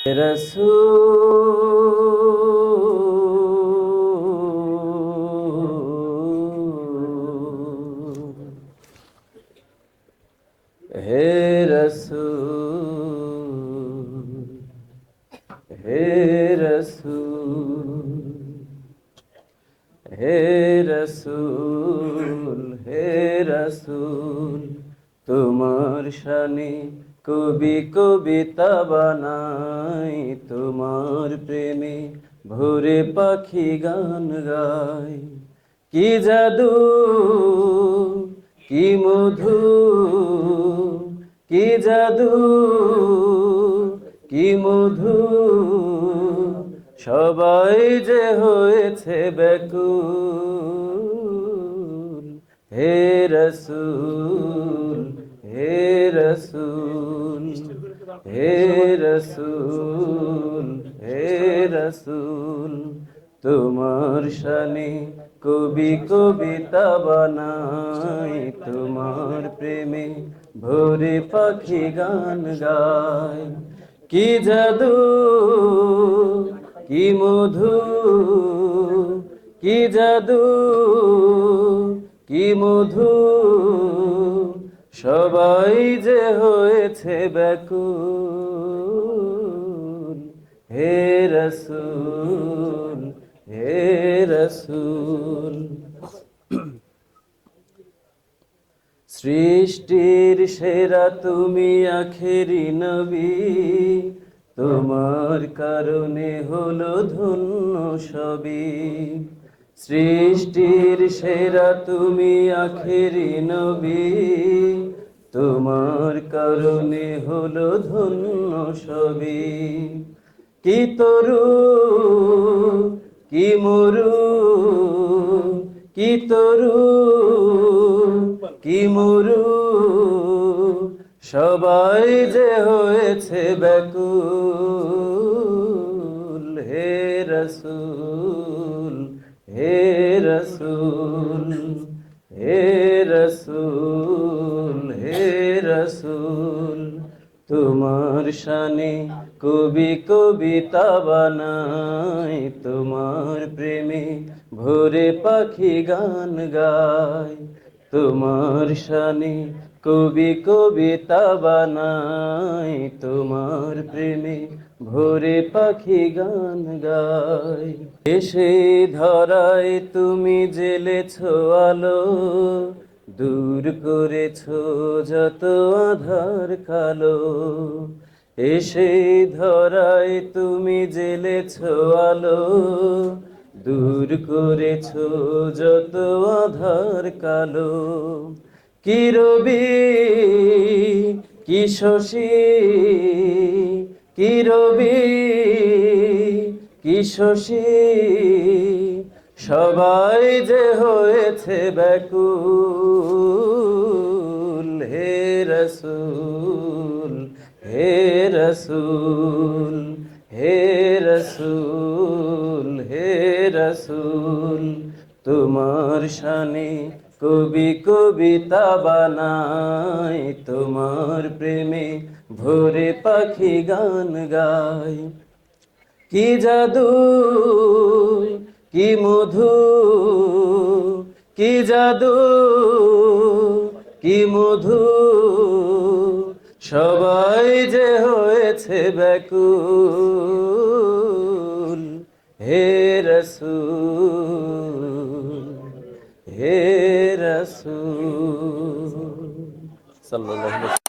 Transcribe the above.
হে রসূল, হে রসূল, হে রসূল, হে রসূল, তোমার শানে কবি কবিতা বানাই, তোমার প্রেমে ভোরে পাখি গান গায়। কি জাদু, কি মধু, কি জাদু, কি মধু, সবাই যে হয়েছে ব্যাকুল। হে রসূল, হে রসূল, হে রসূল, হে রসূল, তোমার শানে কবি কবিতা বানাই, তোমার প্রেমে ভোরে পাখি গান গায়। কি জাদু, কি মধু, কি জাদু, কি মধু, সবাই যে হয়েছে ব্যাকুল। হে রসূল, হে রসূল, সৃষ্টির সেরা তুমি আখেরি নবী, তোমার কারণে হলো ধন্য সবই। সৃষ্টির সেরা তুমি আখেরি নবী, তোমার কারণে হলো ধন্য সবই। কি তরু, কি মরু, কি তরু, কি মরু, সবাই যে হয়েছে ব্যাকুল। হে রসূল, হে রসূল, হে রসূল, হে রসূল, তোমার শানে কবি কবিতা বানাই, তোমার প্রেমে ভোরে পাখি গান গায়। তোমার শানে কবি কবিতা বানাই, তোমার প্রেমে ভোরে পাখি গান গায়। এসে ধরায় তুমি জেলেছো আলো, দূর করেছো যত আধার কালো। এসে ধরায় তুমি জেলেছো আলো, দূর করেছো যত আধার কালো। কি রবি, কি শশী, কি রবি, কি শশী, সবাই যে হয়েছে ব্যাকুল। হে রসূল, হে রসূল, হে রসূল, হে রসূল, তোমার শানে কবি কবিতা বানাই, তোমার প্রেমে ভোরে পাখি গান গায়। কি জাদু, কি মধু, কি জাদু, কি মধু, সবাই যে হয়েছে ব্যাকুল। হে রসূল, হে রসূল, সাল্লাল্লাহু আলাইহি ওয়াসাল্লাম।